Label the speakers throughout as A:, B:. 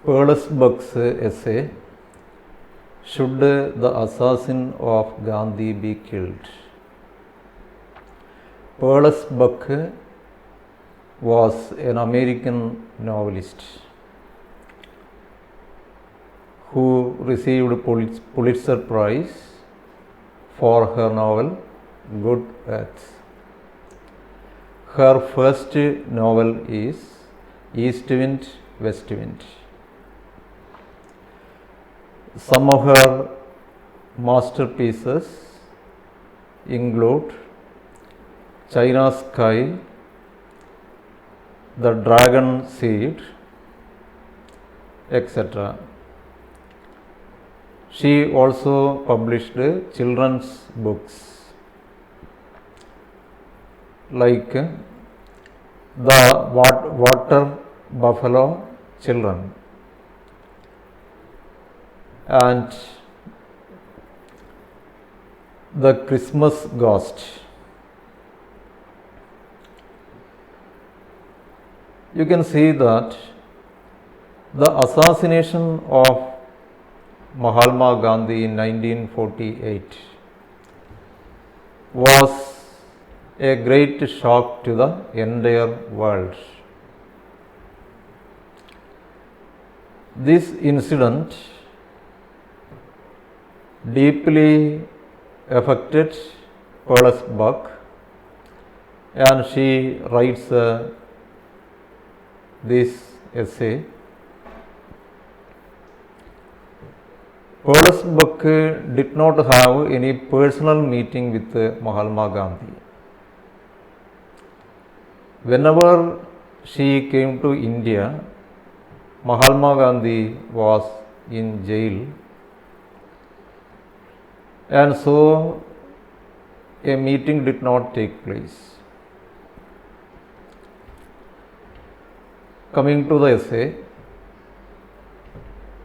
A: Perlesbuck's essay, "Should the Assassin of Gandhi be Killed?" Perlesbuck was an American novelist who received Pulitzer Prize for her novel Good Earth. Her first novel is East Wind, West Wind. Some of her masterpieces include China Sky, The Dragon Seed, etc. She also published children's books like The Water Buffalo Children and The Christmas Ghost. You can see that the assassination of Mahatma Gandhi in 1948 was a great shock to the entire world. This incident deeply affected Perlesbuck, and she writes this essay. Perlesbuck did not have any personal meeting with Mahatma Gandhi. Whenever she came to India, Mahatma Gandhi was in jail, and so a meeting did not take place. Coming to the essay,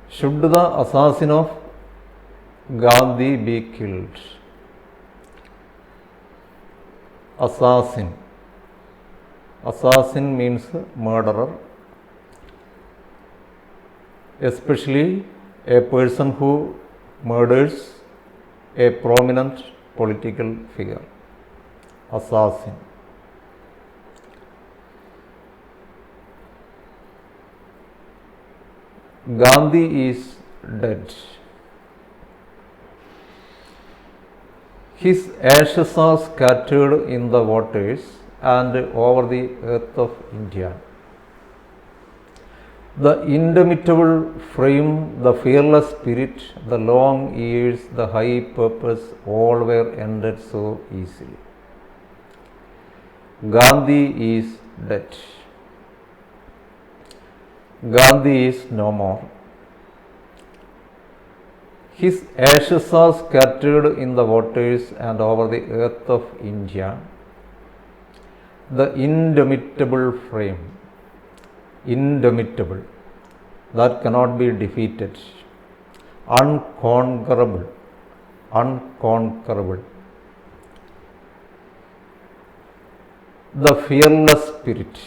A: "Should the assassin of Gandhi be killed?" Assassin. Assassin means murderer, especially a person who murders a prominent political figure. Assassin. Gandhi is dead. His ashes are scattered in the waters and over the earth of India. The indomitable frame, the fearless spirit, the long years, the high purpose, all were ended so easily. Gandhi is dead. Gandhi is no more. His ashes are scattered in the waters and over the earth of India. The indomitable frame, indomitable, that cannot be defeated, unconquerable, unconquerable. The fearless spirit,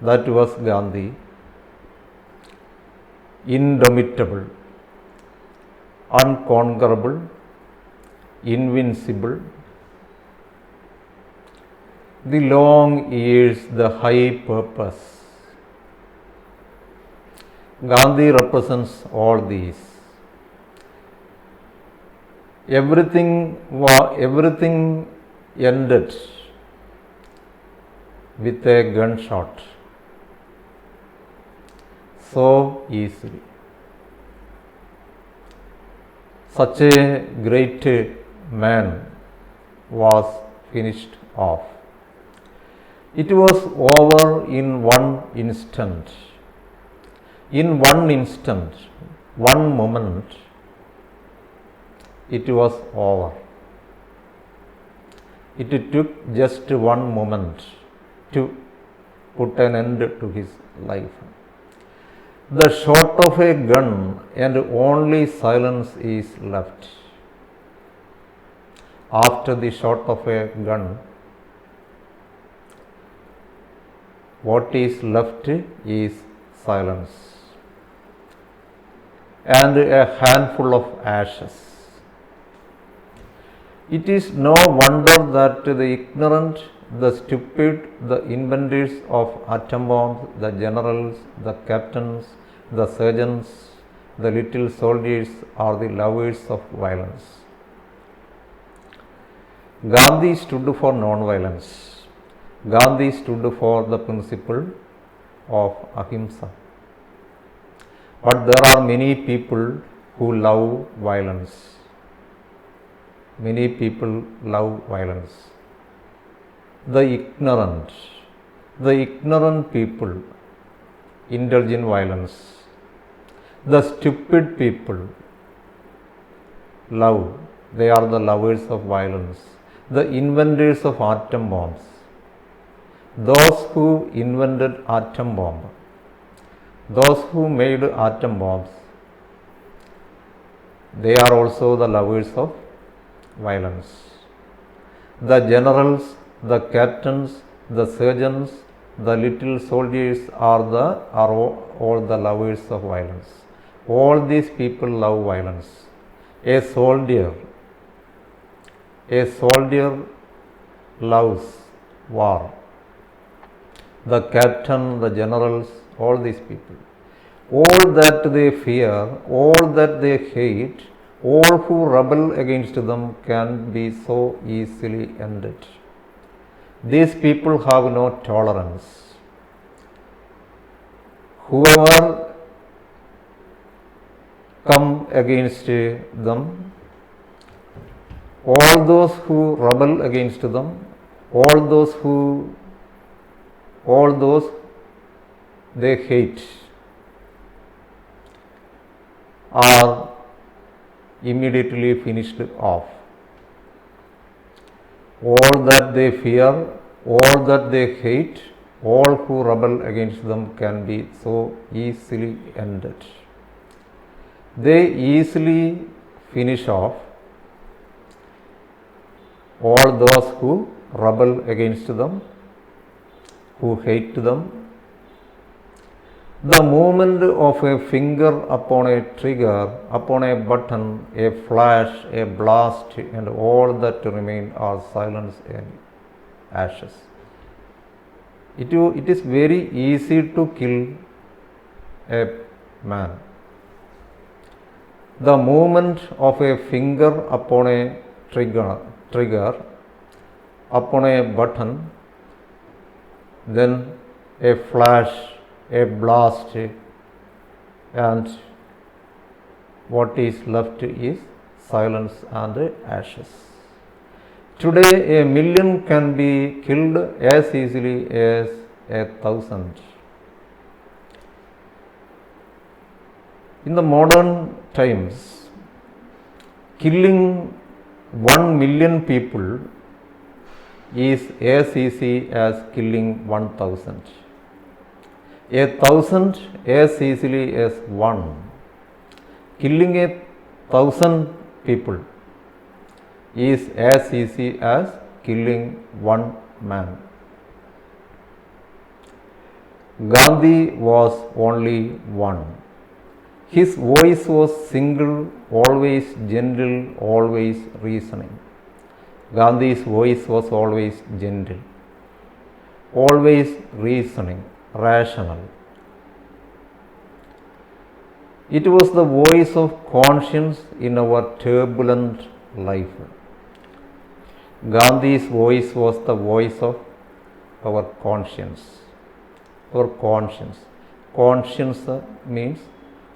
A: that was Gandhi. Indomitable, unconquerable, invincible. The long years, the high purpose. Gandhi represents all these. Everything ended with a gunshot so easily. Such a great man was finished off. It was over in one instant. In one instant, one moment, it was over. It took just one moment to put an end to his life. The shot of a gun and only silence is left. After the shot of a gun, what is left is silence and a handful of ashes. It is no wonder that the ignorant, the stupid, the inventors of atom bombs, the generals, the captains, the surgeons, the little soldiers are the lovers of violence. Gandhi stood for non-violence. Gandhi stood for the principle of ahimsa. But there are many people who love violence. Many people love violence. The ignorant people indulge in violence. The stupid people love, they are the lovers of violence. The inventors of atom bombs, those who invented atom bomb, those who made atom bombs, they are also the lovers of violence. The generals, the captains, the surgeons, the little soldiers are all the lovers of violence. All these people love violence. A soldier loves war. The captain, the generals, all these people. All that they fear, all that they hate, all who rebel against them can be so easily ended. These people have no tolerance. Whoever come against them, all those who rebel against them, all those they hate are immediately finished off. All that they fear, all that they hate, all who rebel against them can be so easily ended. They easily finish off all those who rebel against them, who hate them. The movement of a finger upon a trigger, upon a button, a flash, a blast, and all that remain are silence and ashes. It is very easy to kill a man. The movement of a finger upon a trigger, upon a button, then a flash, a blast, and what is left is silence and ashes. Today, a million can be killed as easily as 1,000. In the modern times, killing 1 million people is as easy as killing 1,000. 1,000 as easily as 1. Killing 1,000 people is as easy as killing 1 man. Gandhi was only one. His voice was single, always gentle, always reasoning. Gandhi's voice was always gentle, always reasoning, rational. It was the voice of conscience in our turbulent life. Gandhi's voice was the voice of our conscience. Our conscience. Conscience means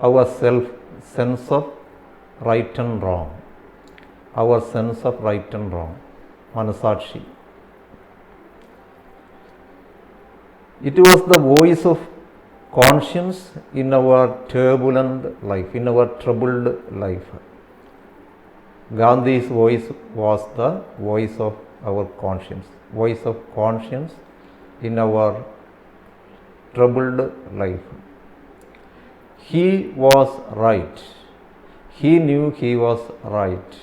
A: our sense of right and wrong. Our sense of right and wrong. Manasakshi. It was the voice of conscience in our turbulent life, in our troubled life. Gandhi's voice was the voice of our conscience, voice of conscience in our troubled life. He was right. He knew he was right.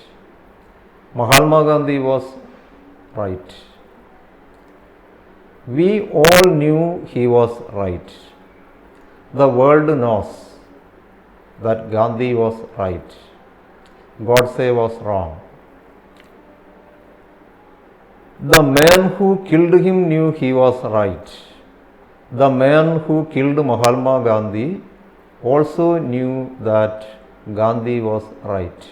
A: Mahatma Gandhi was right. We all knew he was right. The world knows that Gandhi was right, Godse was wrong. The man who killed him knew he was right. The man who killed Mahatma Gandhi also knew that Gandhi was right.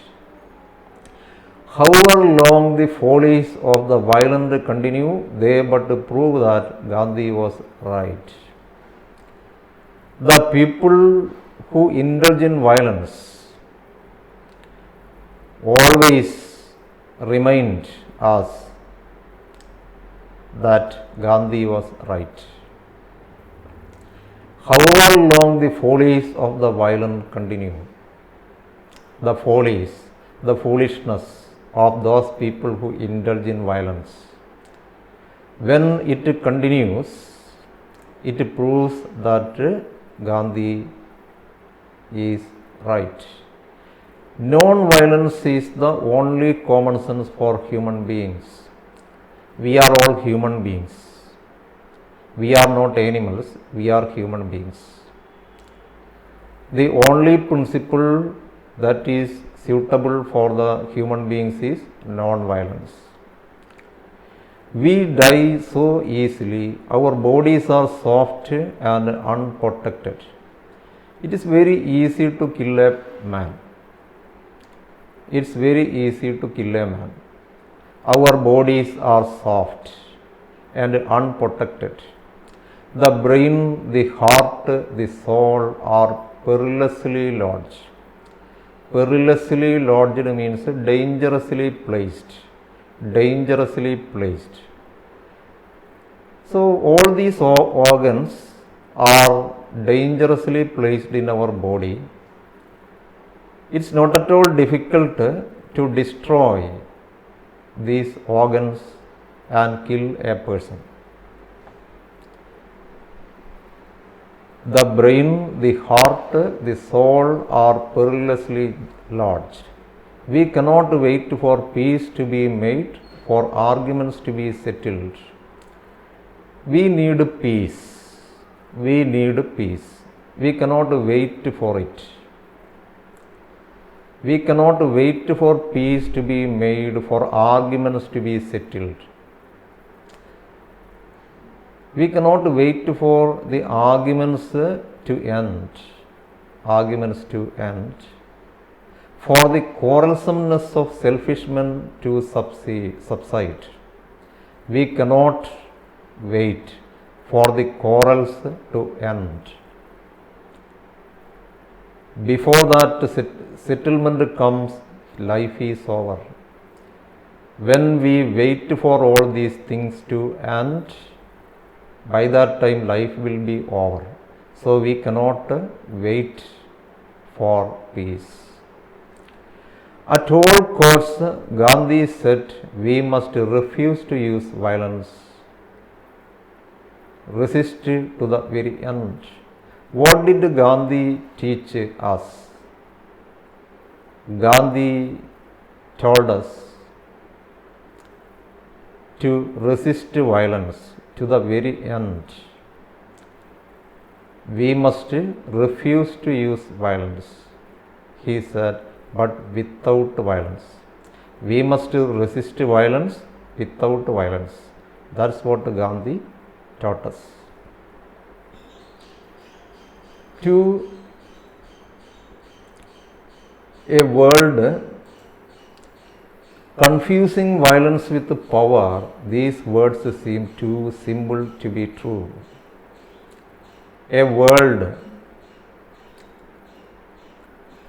A: However long the follies of the violent continue, they but prove that Gandhi was right. The people who indulge in violence always remind us that Gandhi was right. However long the follies of the violent continue, the follies, the foolishness of those people who indulge in violence, when it continues, it proves that Gandhi is right. Non-violence is the only common sense for human beings. We are all human beings. We are not animals, we are human beings. The only principle that is suitable for the human beings is non-violence. We die so easily, our bodies are soft and unprotected. It is very easy to kill a man. It's very easy to kill a man. Our bodies are soft and unprotected. The brain, the heart, the soul are perilously lodged. Perilously lodged means dangerously placed. Dangerously placed. So all these organs are dangerously placed in our body. It's not at all difficult to destroy these organs and kill a person. The brain, the heart, the soul are perilously lodged. We cannot wait for peace to be made, for arguments to be settled. We need peace. We need peace. We cannot wait for it. We cannot wait for peace to be made, for arguments to be settled. We cannot wait for the arguments to end, for the quarrelsomeness of selfish men to subside. We cannot wait for the quarrels to end. Before that settlement comes, life is over. When we wait for all these things to end, by that time life will be over. So we cannot wait for peace. At all costs, Gandhi said we must refuse to use violence. Resist to the very end. What did Gandhi teach us? Gandhi told us to resist violence to the very end. We must refuse to use violence. He said, but without violence. We must resist violence without violence. That's what Gandhi taught us. To a world confusing violence with power, these words seem too simple to be true. A world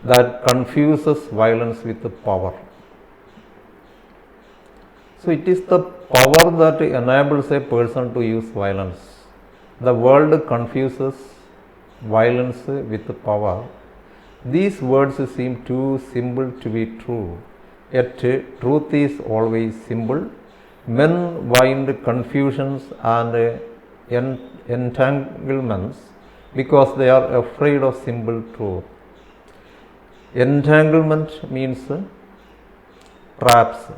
A: that confuses violence with power. So it is the power that enables a person to use violence. The world confuses violence with power. These words seem too simple to be true. Yet truth is always simple. Men find confusions and entanglements because they are afraid of simple truth. Entanglement means trap.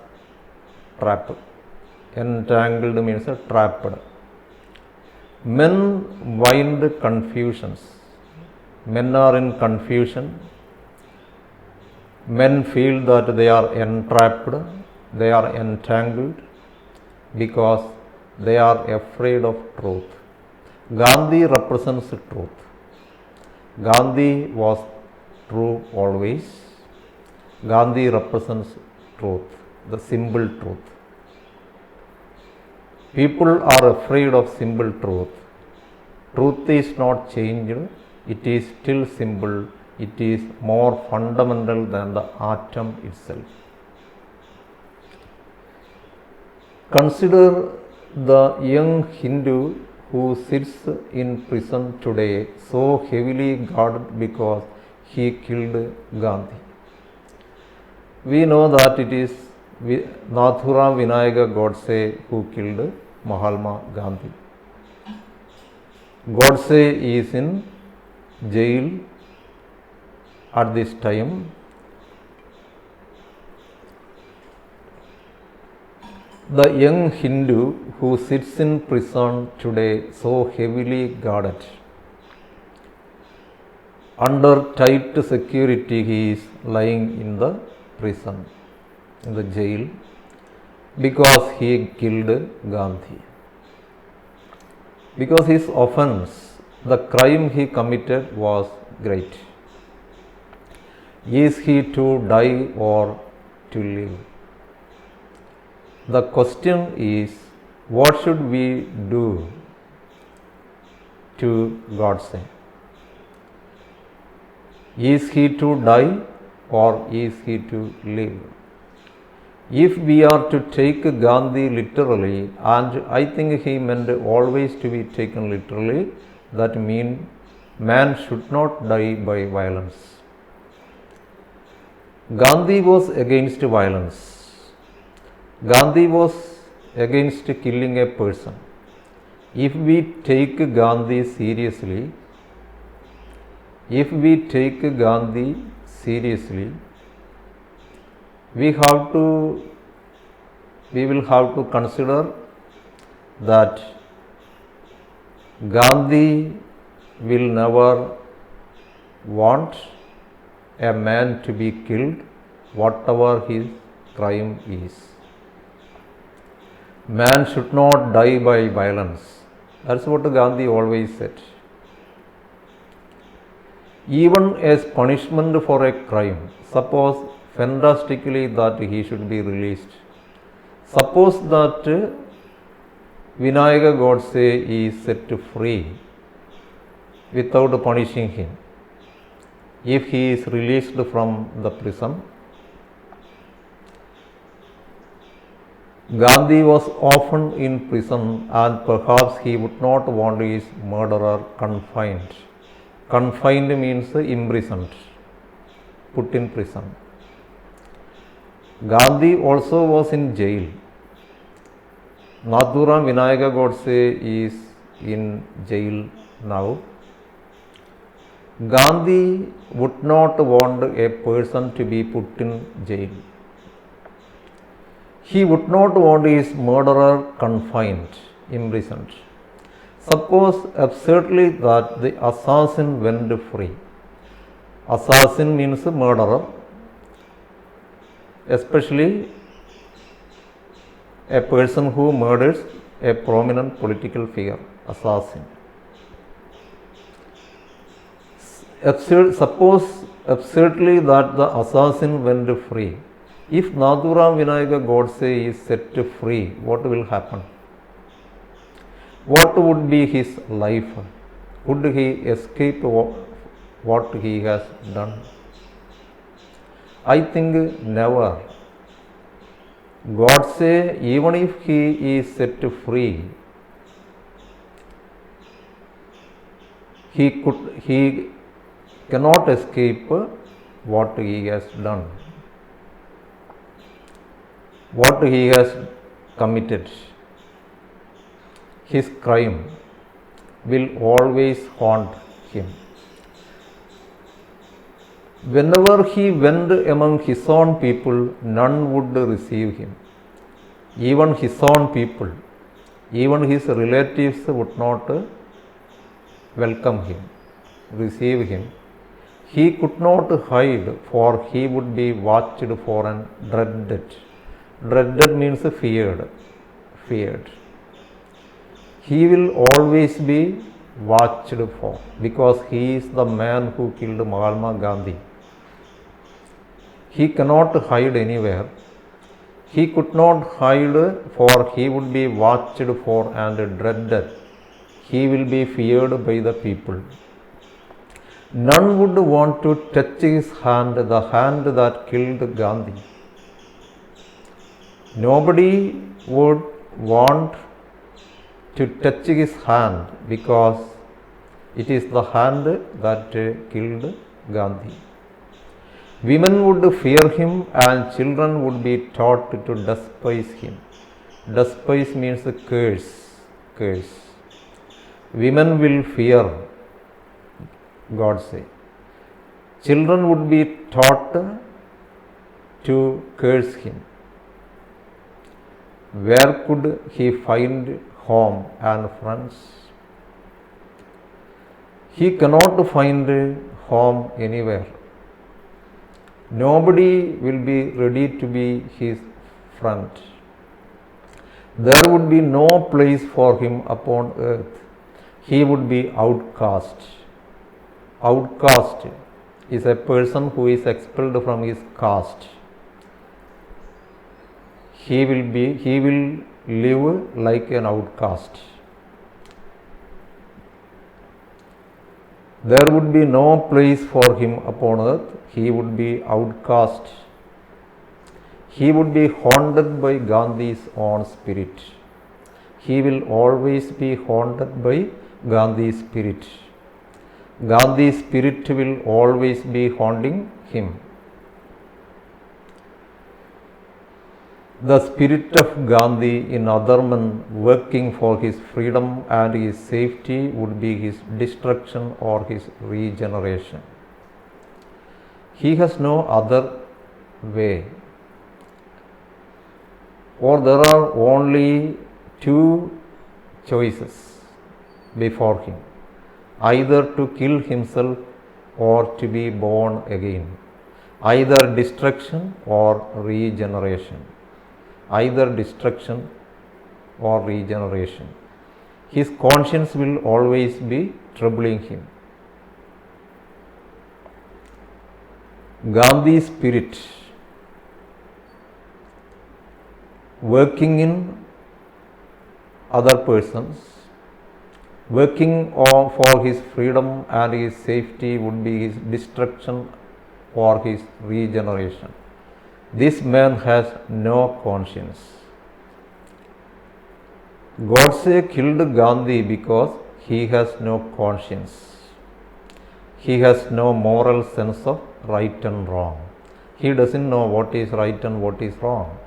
A: Entangled means trapped. Men find confusions. Men are in confusion. Men feel that they are entrapped, they are entangled because they are afraid of truth. Gandhi represents truth. Gandhi was true always. Gandhi represents truth, the simple truth. People are afraid of simple truth. Truth is not changed, it is still simple, it is more fundamental than the atom itself. Consider the young Hindu who sits in prison today, so heavily guarded because he killed Gandhi. We know that it is Nathuram Vinayaka Godse who killed Mahatma Gandhi. Godse is in jail at this time. The young Hindu who sits in prison today, so heavily guarded, under tight security, he is lying in the prison, in the jail, because he killed Gandhi. Because his offense, the crime he committed, was great. Is he to die or to live? The question is, what should we do to Godse? Is he to die or is he to live? If we are to take Gandhi literally, and I think he meant always to be taken literally, that means man should not die by violence. Gandhi was against violence. Gandhi was against killing a person. If we take Gandhi seriously, we will have to consider that Gandhi will never want a man to be killed, whatever his crime is. Man should not die by violence. That's what Gandhi always said. Even as punishment for a crime, suppose fantastically that he should be released. Suppose that Vinayaka Godse is set free without punishing him. If he is released from the prison, Gandhi was often in prison and perhaps he would not want his murderer confined. Confined means imprisoned, put in prison. Gandhi also was in jail. Nathuram Vinayaka Godse is in jail now. Gandhi would not want a person to be put in jail. He would not want his murderer confined, imprisoned. Suppose absurdly that the assassin went free. Assassin means murderer, especially a person who murders a prominent political figure, assassin. Suppose absurdly that the assassin went free. If Nathuram Vinayaka Godse is set free, what will happen? What would be his life? Would he escape what he has done? I think never. Godse, even if he is set free, he cannot escape what he has done, what he has committed. His crime will always haunt him. Whenever he went among his own people, none would receive him. Even his own people, even his relatives would not welcome him. receive him, he could not hide, for he would be watched for and dreaded. Dreaded means feared. Feared. He will always be watched for because he is the man who killed Mahatma Gandhi. He cannot hide anywhere. He could not hide, for he would be watched for and dreaded. He will be feared by the people. None would want to touch his hand, the hand that killed Gandhi. Nobody would want to touch his hand because it is the hand that killed Gandhi. Women would fear him and children would be taught to despise him. Despise means curse. Curse. Women will fear, God say. Children would be taught to curse him. Where could he find home and friends? He cannot find home anywhere. Nobody will be ready to be his friend. There would be no place for him upon earth. He would be outcast. Outcast is a person who is expelled from his caste. He will live like an outcast. There would be no place for him upon earth. He would be outcast. He would be haunted by Gandhi's own spirit. He will always be haunted by Gandhi's spirit. Gandhi's spirit will always be haunting him. The spirit of Gandhi in other men working for his freedom and his safety would be his destruction or his regeneration. He has no other way. Or there are only two choices before him, either to kill himself or to be born again, either destruction or regeneration. Either destruction or regeneration. His conscience will always be troubling him. Gandhi's spirit working in other persons, working for his freedom and his safety would be his destruction or his regeneration. This man has no conscience. Godse killed Gandhi because he has no conscience. He has no moral sense of right and wrong. He doesn't know what is right and what is wrong.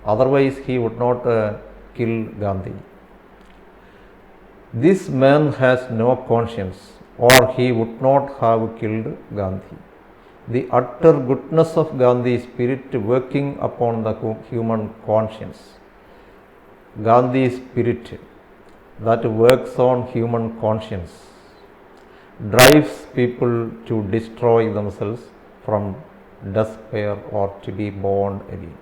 A: Otherwise, he would not kill Gandhi. This man has no conscience, or he would not have killed Gandhi. The utter goodness of Gandhi's spirit working upon the human conscience. Gandhi's spirit that works on human conscience drives people to destroy themselves from despair or to be born again.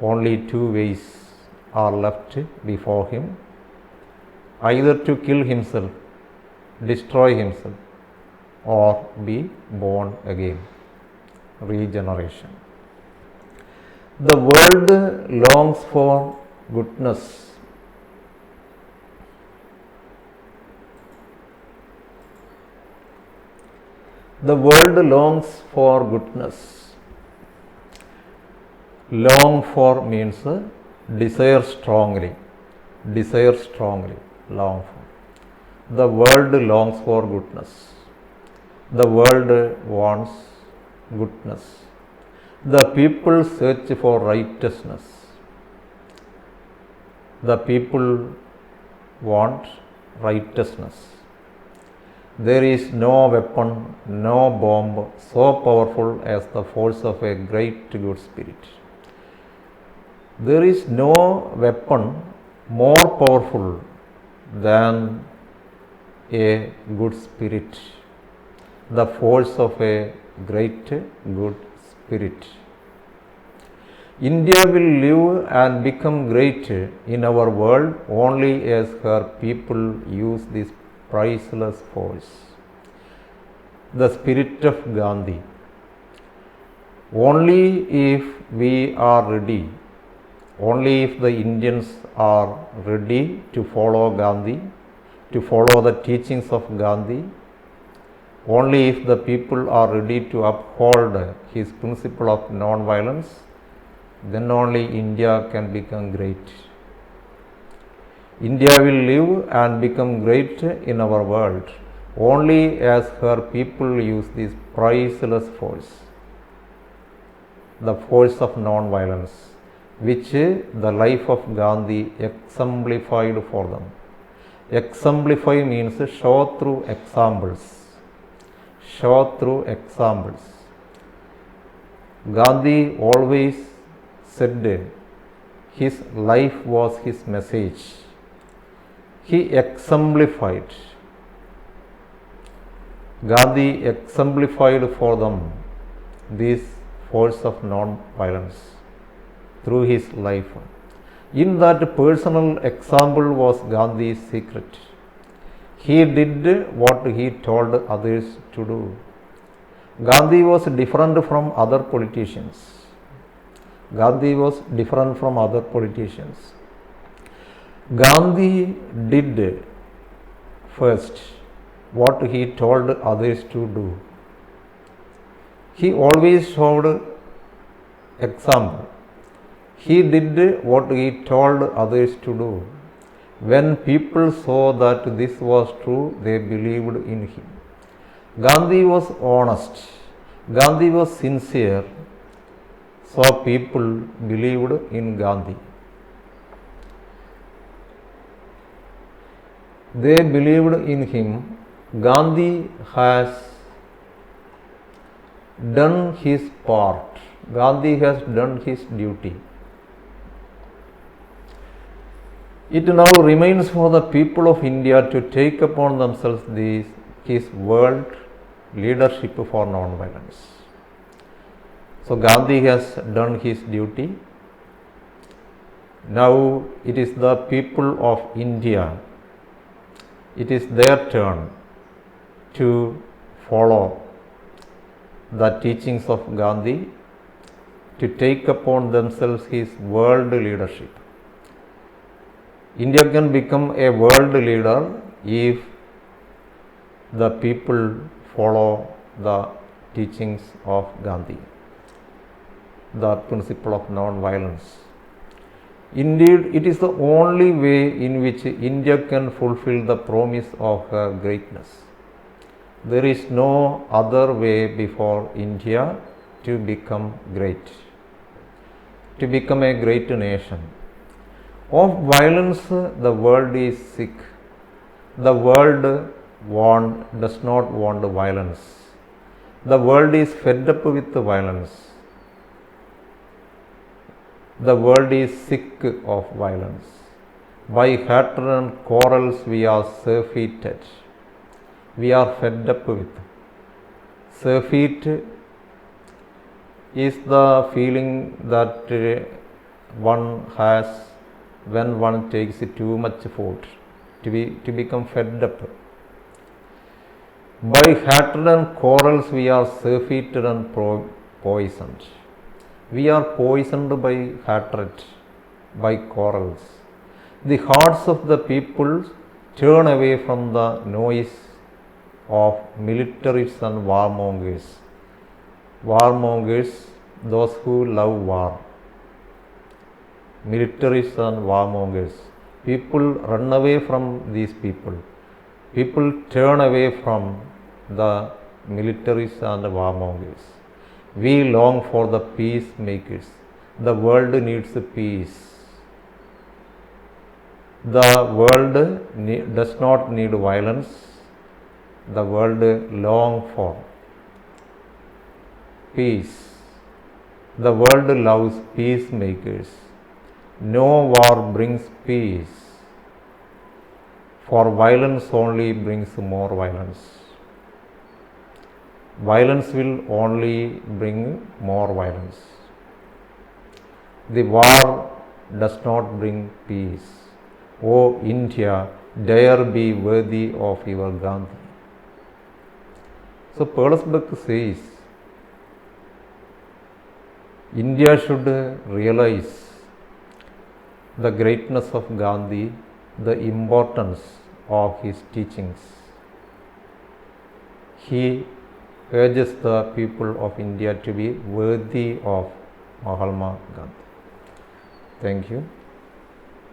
A: Only two ways are left before him, either to kill himself, destroy himself, or be born again. Regeneration. The world longs for goodness. The world longs for goodness. Long for means desire strongly. Desire strongly. Long for. The world longs for goodness. The world wants goodness. The people search for righteousness. The people want righteousness. There is no weapon, no bomb so powerful as the force of a great good spirit. There is no weapon more powerful than a good spirit, the force of a great good spirit. India will live and become great in our world only as her people use this priceless force, the spirit of Gandhi. Only if we are ready, only if the Indians are ready to follow Gandhi, to follow the teachings of Gandhi, only if the people are ready to uphold his principle of non-violence, then only India can become great. India will live and become great in our world only as her people use this priceless force, the force of non-violence, which the life of Gandhi exemplified for them. Exemplify means show through examples. Show through examples. Gandhi always said his life was his message. He exemplified. Gandhi exemplified for them this force of non-violence through his life. In that personal example was Gandhi's secret. He did what he told others to do. Gandhi was different from other politicians. Gandhi was different from other politicians. Gandhi did first what he told others to do. He always showed example. He did what he told others to do. When people saw that this was true, they believed in him. Gandhi was honest. Gandhi was sincere. So people believed in Gandhi. They believed in him. Gandhi has done his part. Gandhi has done his duty. It now remains for the people of India to take upon themselves his world leadership for non-violence. So Gandhi has done his duty. Now it is the people of India. It is their turn to follow the teachings of Gandhi, to take upon themselves his world leadership. India can become a world leader if the people follow the teachings of Gandhi, the principle of non-violence. Indeed, it is the only way in which India can fulfill the promise of her greatness. There is no other way before India to become great, to become a great nation. Of violence, the world is sick. The world does not want violence. The world is fed up with violence. The world is sick of violence. By hatred and quarrels we are surfeited. We are fed up with. Surfeit is the feeling that one has when one takes too much food, to become fed up. By hatred and quarrels we are surfeited and poisoned. We are poisoned by hatred, by quarrels. The hearts of the people turn away from the noise of militarists and warmongers. Warmongers, those who love war. Militarists and warmongers. People run away from these people. People turn away from the militarists and warmongers. We long for the peacemakers. The world needs peace. The world does not need violence. The world longs for peace. The world loves peacemakers. No war brings peace. for violence only brings more violence. Violence will only bring more violence. The war does not bring peace. O India, dare be worthy of your Gandhi. So Perlsbeck says, India should realize the greatness of Gandhi, the importance of his teachings. He urges the people of India to be worthy of Mahatma Gandhi. Thank you.